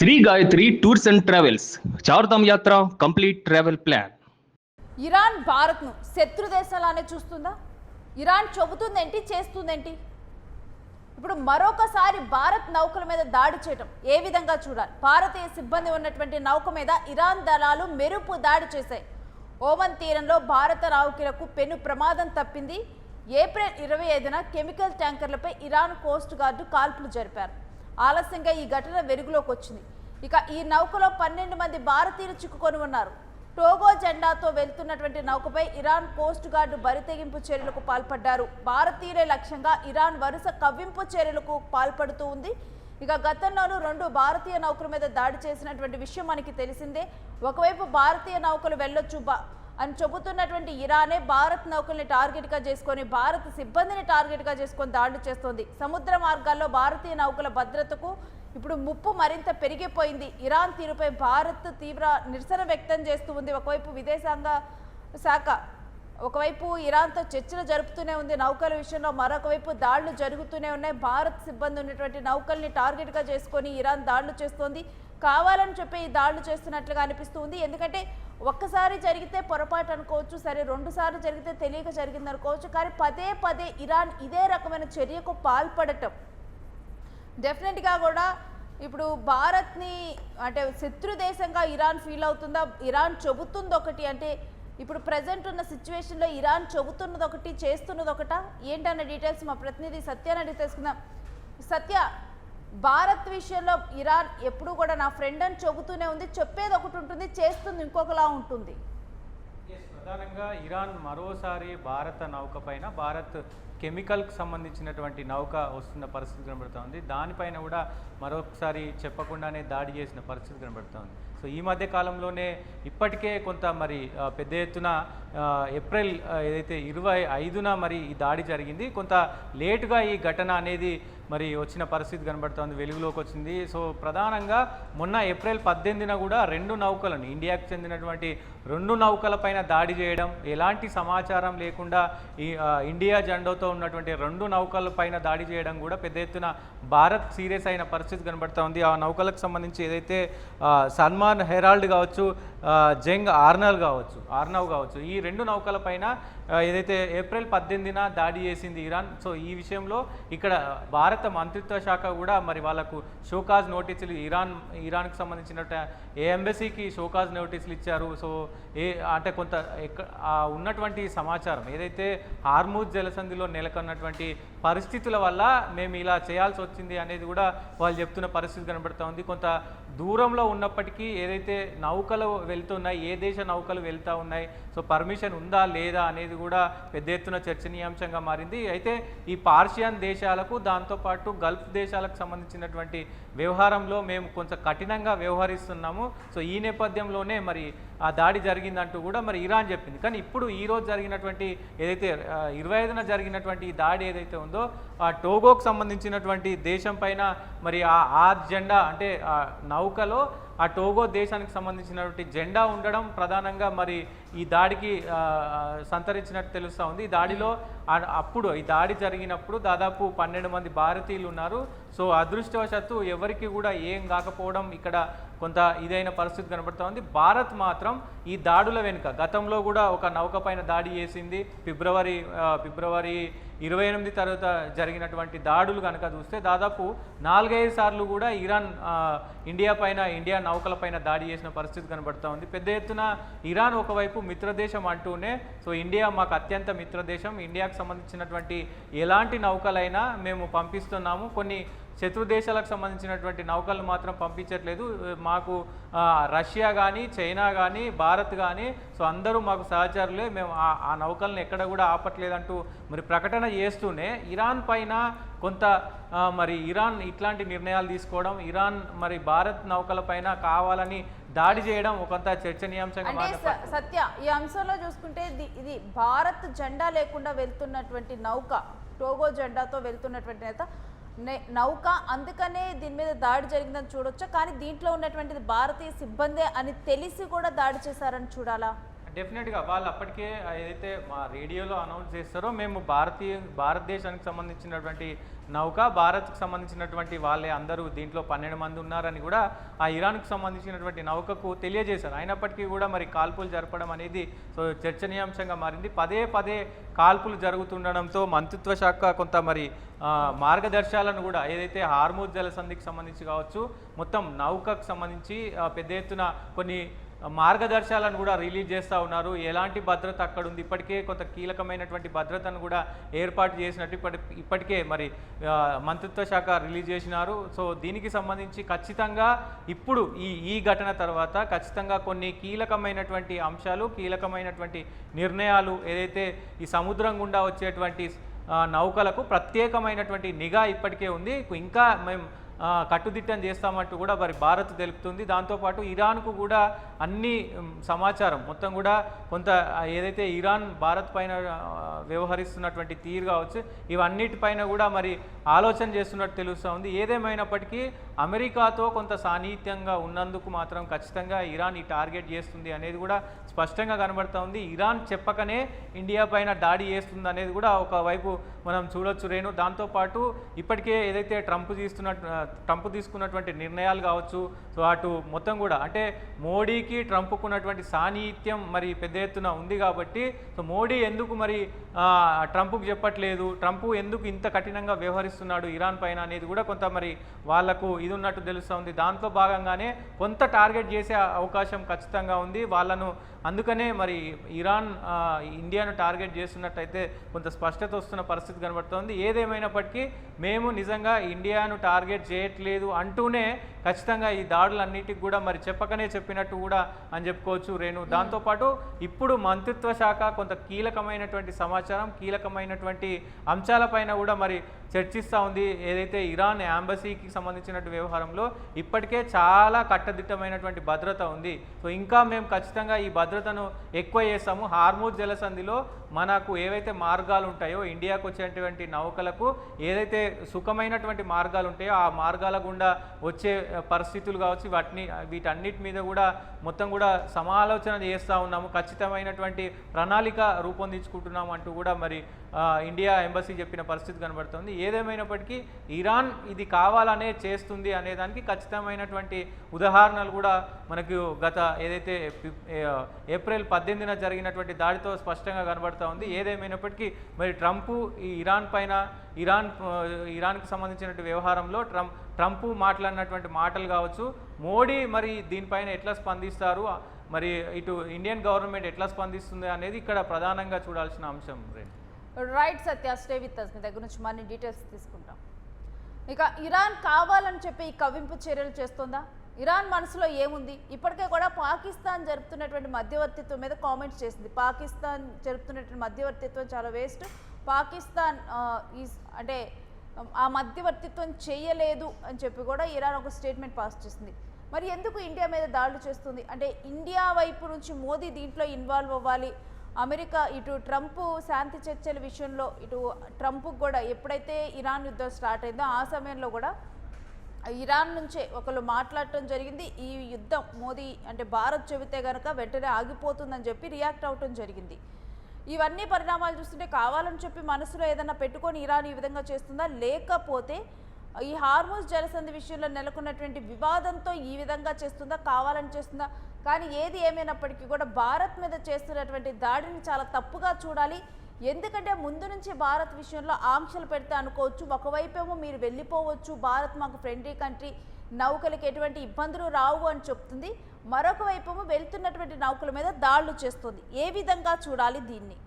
Shri Gayatri tours and travels Chardham yatra complete travel plan. Iran భారత్ను శత్రు దేశాలానే చూస్తుందా? Iran చెబుతుందేంటి, చేస్తుందేంటి? ఇప్పుడు మరొకసారి భారత్ నౌకల మీద దాడి చేయడం ఏ విధంగా చూడాలి? భారతీయ సిబ్బంది ఉన్నటువంటి నౌక మీద ఇరాన్ దళాలు మెరుపు దాడి చేశాయి. ఓమన్ తీరంలో భారత నౌకలకు పెను ప్రమాదం తప్పింది. ఏప్రిల్ 25న కెమికల్ ట్యాంకర్లపై ఇరాన్ కోస్ట్ గార్డు కాల్పులు జరిపారు. ఆలస్యంగా ఈ ఘటన వెలుగులోకి వచ్చింది. ఇక ఈ నౌకలో 12 మంది భారతీయులు చిక్కుకొని ఉన్నారు. టోగో జెండాతో వెళ్తున్నటువంటి నౌకపై ఇరాన్ కోస్ట్ గార్డు బరితెగింపు చర్యలకు పాల్పడ్డారు. భారతీయులే లక్ష్యంగా ఇరాన్ వరుస కవ్వింపు చర్యలకు పాల్పడుతూ ఉంది. ఇక గతంలోనూ 2 భారతీయ నౌకల మీద దాడి చేసినటువంటి విషయం మనకి తెలిసిందే. ఒకవైపు భారతీయ నౌకలు వెళ్ళొచ్చు అని చెబుతున్నటువంటి ఇరానే భారత్ నౌకల్ని టార్గెట్గా చేసుకొని భారత సిబ్బందిని టార్గెట్గా చేసుకొని దాడులు చేస్తోంది. సముద్ర మార్గాల్లో భారతీయ నౌకల భద్రతకు ఇప్పుడు ముప్పు మరింత పెరిగిపోయింది. ఇరాన్ తీరుపై భారత్ తీవ్ర నిరసన వ్యక్తం చేస్తూ ఉంది. ఒకవైపు విదేశాంగ శాఖ ఒకవైపు ఇరాన్తో చర్చలు జరుపుతూనే ఉంది నౌకల విషయంలో, మరొకవైపు దాడులు జరుగుతూనే ఉన్నాయి. భారత్ సిబ్బంది ఉన్నటువంటి నౌకల్ని టార్గెట్గా చేసుకొని ఇరాన్ దాడులు చేస్తోంది. కావాలని చెప్పి ఈ దాడులు చేస్తున్నట్లుగా అనిపిస్తుంది. ఎందుకంటే ఒక్కసారి జరిగితే పొరపాటు అనుకోవచ్చు, సరే 2 సార్లు జరిగితే తెలియక జరిగింది అనుకోవచ్చు, కానీ పదే పదే ఇరాన్ ఇదే రకమైన చర్యకు పాల్పడటం డెఫినెట్గా కూడా ఇప్పుడు భారత్ని అంటే శత్రు దేశంగా ఇరాన్ ఫీల్ అవుతుందా? ఇరాన్ చెబుతుంది ఒకటి, అంటే ఇప్పుడు ప్రజెంట్ ఉన్న సిచ్యువేషన్లో ఇరాన్ చెబుతున్నది ఒకటి, చేస్తున్నది ఒకటా ఏంటన్న డీటెయిల్స్ మా ప్రతినిధి సత్యాన్ని అడిగి తెలుసుకుందాం. సత్య, భారత్ విషయంలో ఇరాన్ ఎప్పుడు కూడా నా ఫ్రెండ్ అని చెబుతూనే ఉంది, చెప్పేది ఒకటి ఉంటుంది, చేస్తుంది ఇంకొకలా ఉంటుంది. ప్రధానంగా ఇరాన్ మరోసారి భారత నౌక పైన భారత్ కెమికల్కి సంబంధించినటువంటి నౌక వస్తున్న పరిస్థితి కనబడుతోంది. దానిపైన కూడా మరొకసారి చెప్పకుండానే దాడి చేసిన పరిస్థితి కనబడుతోంది. సో ఈ మధ్య కాలంలోనే ఇప్పటికే కొంత మరి పెద్ద ఎత్తున ఏప్రిల్ ఏదైతే 25న మరి ఈ దాడి జరిగింది. కొంత లేటుగా ఈ ఘటన అనేది మరి వచ్చిన పరిస్థితి కనబడుతోంది, వెలుగులోకి వచ్చింది. సో ప్రధానంగా మొన్న ఏప్రిల్ 18న కూడా 2 నౌకలను, ఇండియాకు చెందినటువంటి 2 నౌకలపైన దాడి చేయడం, ఎలాంటి సమాచారం లేకుండా ఈ ఇండియా జెండాతో ఉన్నటువంటి 2 నౌకలపైన దాడి చేయడం కూడా పెద్ద ఎత్తున భారత్ సీరియస్ అయిన పరిస్థితి కనబడుతోంది. ఆ నౌకలకు సంబంధించి ఏదైతే సల్మాన్ హెరాల్డ్ కావచ్చు, జంగ్ ఆర్నవ్ కావచ్చు, ఈ 2 నౌకలపైన ఏదైతే ఏప్రిల్ 18న దాడి చేసింది ఇరాన్. సో ఈ విషయంలో ఇక్కడ భారత మంత్రిత్వ శాఖ కూడా మరి వాళ్ళకు షోకాజ్ నోటీసులు ఇరాన్కి సంబంధించిన ఏ ఎంబసీకి షోకాజ్ నోటీసులు ఇచ్చారు. సో అంటే కొంత ఉన్నటువంటి సమాచారం ఏదైతే హార్మూజ్ జలసంధిలో నెలకొన్నటువంటి పరిస్థితుల వల్ల మేము ఇలా చేయాల్సి వచ్చింది అనేది కూడా వాళ్ళు చెప్తున్న పరిస్థితి కనబడుతూ ఉంది. కొంత దూరంలో ఉన్నప్పటికీ ఏదైతే నౌకలు వెళ్తున్నాయి, ఏ దేశ నౌకలు వెళ్తూ ఉన్నాయి, సో పర్మిషన్ ఉందా లేదా అనేది కూడా పెద్ద ఎత్తున చర్చనీయాంశంగా మారింది. అయితే ఈ పార్షియన్ దేశాలకు, దాంతోపాటు గల్ఫ్ దేశాలకు సంబంధించినటువంటి వ్యవహారంలో మేము కొంచెం కఠినంగా వ్యవహరిస్తున్నాము. సో ఈ నేపథ్యంలోనే మరి ఆ దాడి జరిగిందంటూ కూడా మరి ఇరాన్ చెప్పింది. కానీ ఇప్పుడు ఈరోజు జరిగినటువంటి ఏదైతే 25న జరిగినటువంటి ఈ దాడి ఏదైతే ఉందో ఆ టోగోకు సంబంధించినటువంటి దేశం పైన మరి ఆ జెండా అంటే ఆ నౌకలో ఆ టోగో దేశానికి సంబంధించినటువంటి జెండా ఉండడం ప్రధానంగా మరి ఈ దాడికి సంతరించినట్టు తెలుస్తూ ఉంది. ఈ దాడిలో అప్పుడు ఈ దాడి జరిగినప్పుడు దాదాపు 12 మంది భారతీయులు ఉన్నారు. సో అదృష్టవశాత్తు ఎవరికి కూడా ఏం కాకపోవడం ఇక్కడ కొంత ఇదైన పరిస్థితి కనబడుతూ ఉంది. భారత్ మాత్రం ఈ దాడుల వెనుక గతంలో కూడా ఒక నౌక పైన దాడి చేసింది. ఫిబ్రవరి 28 తర్వాత జరిగినటువంటి దాడులు కనుక చూస్తే దాదాపు 4-5 సార్లు కూడా ఇరాన్ ఇండియా నౌకల పైన దాడి చేసిన పరిస్థితి కనబడుతూ ఉంది. పెద్ద ఎత్తున ఇరాన్ ఒకవైపు మిత్రదేశం అంటూనే, సో ఇండియా మాకు అత్యంత మిత్రదేశం, ఇండియాకు సంబంధించినటువంటి ఎలాంటి నౌకలైనా మేము పంపిస్తున్నాము, కొన్ని శత్రు దేశాలకు సంబంధించినటువంటి నౌకలు మాత్రం పంపించట్లేదు, మాకు రష్యా కానీ, చైనా కానీ, భారత్ కానీ, సో అందరూ మాకు సహచరులే, మేము ఆ నౌకలను ఎక్కడ కూడా ఆపట్లేదంటూ మరి ప్రకటన చేస్తూనే ఇరాన్ పైన కొంత మరి ఇరాన్ ఇట్లాంటి నిర్ణయాలు తీసుకోవడం, ఇరాన్ మరి భారత్ నౌకల పైన కావాలని దాడి చేయడం కొంత చర్చనీయాంశంగా మాట్లాడుతుంది. సత్య, ఈ అంశంలో చూసుకుంటే ఇది భారత్ జెండా లేకుండా వెళ్తున్నటువంటి నౌక, టోగో జెండాతో వెళ్తున్నటువంటి నౌక, అందుకనే దీని మీద దాడి జరిగిందని చూడొచ్చా? కానీ దీంట్లో ఉన్నటువంటిది భారతీయ సిబ్బందే అని తెలిసి కూడా దాడి చేశారని చూడాలా? డెఫినెట్గా వాళ్ళు అప్పటికే ఏదైతే మా రేడియోలో అనౌన్స్ చేస్తారో మేము భారతదేశానికి సంబంధించినటువంటి నౌక, భారత్కు సంబంధించినటువంటి వాళ్ళే అందరూ దీంట్లో 12 మంది ఉన్నారని కూడా ఆ ఇరాన్కు సంబంధించినటువంటి నౌకకు తెలియజేశారు. అయినప్పటికీ కూడా మరి కాల్పులు జరపడం అనేది సో చర్చనీయాంశంగా మారింది. పదే పదే కాల్పులు జరుగుతుండడంతో మంత్రిత్వ శాఖ కొంత మరి మార్గదర్శకాలను కూడా ఏదైతే హార్మూజ్ జలసంధికి సంబంధించి కావచ్చు, మొత్తం నౌకకు సంబంధించి పెద్ద ఎత్తున కొన్ని మార్గదర్శకాలను కూడా రిలీజ్ చేస్తూ ఉన్నారు. ఎలాంటి భద్రత అక్కడ ఉంది, ఇప్పటికే కొంత కీలకమైనటువంటి భద్రతను కూడా ఏర్పాటు చేసినట్టు ఇప్పటికే మరి మంత్రిత్వ శాఖ రిలీజ్ చేసినారు. సో దీనికి సంబంధించి ఖచ్చితంగా ఇప్పుడు ఈ ఘటన తర్వాత ఖచ్చితంగా కొన్ని కీలకమైనటువంటి అంశాలు, కీలకమైనటువంటి నిర్ణయాలు ఏదైతే ఈ సముద్రం గుండా వచ్చేటువంటి నౌకలకు ప్రత్యేకమైనటువంటి నిఘా ఇప్పటికే ఉంది. ఇంకా మేము కట్టుదిట్టం చేస్తామంటూ కూడా మరి భారత్ తెలుపుతుంది. దాంతోపాటు ఇరాన్కు కూడా అన్ని సమాచారం మొత్తం కూడా కొంత ఏదైతే ఇరాన్ భారత్ పైన వ్యవహరిస్తున్నటువంటి తీరు కావచ్చు, ఇవన్నిటిపైన కూడా మరి ఆలోచన చేస్తున్నట్టు తెలుస్తూ ఉంది. ఏదేమైనప్పటికీ అమెరికాతో కొంత సాన్నిహిత్యంగా ఉన్నందుకు మాత్రం ఖచ్చితంగా ఇరాన్ ఈ టార్గెట్ చేస్తుంది అనేది కూడా స్పష్టంగా కనబడుతూ ఉంది. ఇరాన్ చెప్పకనే ఇండియా పైన దాడి చేస్తుంది అనేది కూడా ఒకవైపు మనం చూడొచ్చు రేణు. దాంతోపాటు ఇప్పటికే ఏదైతే ట్రంప్ తీసుకున్నటువంటి నిర్ణయాలు కావచ్చు, సో అటు మొత్తం కూడా అంటే మోడీకి ట్రంప్కున్నటువంటి సాన్నిహిత్యం మరి పెద్ద ఎత్తున ఉంది కాబట్టి సో మోడీ ఎందుకు మరి ట్రంప్కు చెప్పట్లేదు, ట్రంప్ ఎందుకు ఇంత కఠినంగా వ్యవహరిస్తున్నాడు ఇరాన్ పైన అనేది కూడా కొంత మరి వాళ్లకు ఇది ఉన్నట్టు తెలుస్తూ ఉంది. దాంట్లో భాగంగానే కొంత టార్గెట్ చేసే అవకాశం ఖచ్చితంగా ఉంది వాళ్ళను. అందుకనే మరి ఇరాన్ ఇండియాను టార్గెట్ చేస్తున్నట్టయితే కొంత స్పష్టత వస్తున్న పరిస్థితి కనబడుతోంది. ఏదేమైనప్పటికీ మేము నిజంగా ఇండియాను టార్గెట్ చేయట్లేదు అంటూనే ఖచ్చితంగా ఈ దాడులన్నిటికి కూడా మరి చెప్పకనే చెప్పినట్టు కూడా అని చెప్పుకోవచ్చు రేణు. దాంతోపాటు ఇప్పుడు మంత్రిత్వ శాఖ కొంత కీలకమైనటువంటి సమాచారం, కీలకమైనటువంటి అంశాలపైన కూడా మరి చర్చిస్తూ ఉంది. ఏదైతే ఇరాన్ ఎంబసీకి సంబంధించినటువంటి వ్యవహారంలో ఇప్పటికే చాలా కట్టదిట్టమైనటువంటి భద్రత ఉంది. సో ఇంకా మేము ఖచ్చితంగా ఈ భద్రతను ఎక్కువ చేస్తాము. హార్మూజ్ జలసంధిలో మనకు ఏవైతే మార్గాలు ఉంటాయో ఇండియాకు వచ్చేటువంటి నౌకలకు ఏదైతే సుఖమైనటువంటి మార్గాలు ఉంటాయో ఆ మార్గాల గుండా వచ్చే పరిస్థితులు కావచ్చు, వీటన్నిటి మీద కూడా మొత్తం కూడా సమాలోచన చేస్తూ ఉన్నాము, ఖచ్చితమైనటువంటి ప్రణాళిక రూపొందించుకుంటున్నాము అంటూ కూడా మరి ఇండియా ఎంబసీ చెప్పిన పరిస్థితి కనబడుతుంది. ఏదేమైనప్పటికీ ఇరాన్ ఇది కావాలనే చేస్తుంది అనేదానికి ఖచ్చితమైనటువంటి ఉదాహరణలు కూడా మనకు గత ఏదైతే ఏప్రిల్ 18న జరిగినటువంటి దాడితో స్పష్టంగా కనబడుతూ ఉంది. ఏదేమైనప్పటికీ మరి ట్రంప్ ఈ ఇరాన్కి సంబంధించినటువంటి వ్యవహారంలో ట్రంప్ మాట్లాడినటువంటి మాటలు కావచ్చు, మోడీ మరి దీనిపైన ఎట్లా స్పందిస్తారు, మరి ఇటు ఇండియన్ గవర్నమెంట్ ఎట్లా స్పందిస్తుంది అనేది ఇక్కడ ప్రధానంగా చూడాల్సిన అంశం. Right Satya, stay with us. మీ దగ్గర నుంచి మరిన్ని డీటెయిల్స్ తీసుకుంటాం. ఇక ఇరాన్ కావాలని చెప్పి ఈ కవ్వింపు చర్యలు చేస్తుందా? ఇరాన్ మనసులో ఏముంది? ఇప్పటికే కూడా పాకిస్తాన్ జరుపుతున్నటువంటి మధ్యవర్తిత్వం మీద కామెంట్స్ చేసింది. పాకిస్తాన్ జరుపుతున్నటువంటి మధ్యవర్తిత్వం చాలా వేస్ట్, పాకిస్తాన్ అంటే ఆ మధ్యవర్తిత్వం చేయలేదు అని చెప్పి కూడా ఇరాన్ ఒక స్టేట్మెంట్ పాస్ చేసింది. మరి ఎందుకు ఇండియా మీద దాడులు చేస్తుంది? అంటే ఇండియా వైపు నుంచి మోదీ దీంట్లో ఇన్వాల్వ్ అవ్వాలి, అమెరికా ఇటు ట్రంప్ శాంతి చర్చల విషయంలో ఇటు ట్రంప్ కూడా ఎప్పుడైతే ఇరాన్ యుద్ధం స్టార్ట్ అయిందో ఆ సమయంలో కూడా ఇరాన్ నుంచే ఒకళ్ళు మాట్లాడటం జరిగింది. ఈ యుద్ధం మోదీ అంటే భారత్ చెబితే కనుక వెంటనే ఆగిపోతుందని చెప్పి రియాక్ట్ అవటం జరిగింది. ఇవన్నీ పరిణామాలు చూస్తుంటే కావాలని చెప్పి మనసులో ఏదైనా పెట్టుకొని ఇరాన్ ఈ విధంగా చేస్తుందా, లేకపోతే ఈ హార్మూజ్ జలసంధి విషయంలో నెలకొన్నటువంటి వివాదంతో ఈ విధంగా చేస్తుందా, కావాలని చేస్తుందా? కానీ ఏది ఏమైనప్పటికీ కూడా భారత్ మీద చేస్తున్నటువంటి దాడిని చాలా తప్పుగా చూడాలి. ఎందుకంటే ముందు నుంచి భారత్ విషయంలో ఆంక్షలు పెడితే అనుకోవచ్చు, ఒకవైపేమో మీరు వెళ్ళిపోవచ్చు, భారత్ మాకు ఫ్రెండ్లీ కంట్రీ, నౌకలకి ఎటువంటి ఇబ్బందులు రావు అని చెప్తుంది, మరొక వైపేమో వెళ్తున్నటువంటి నౌకల మీద దాడులు చేస్తుంది. ఏ విధంగా చూడాలి దీన్ని?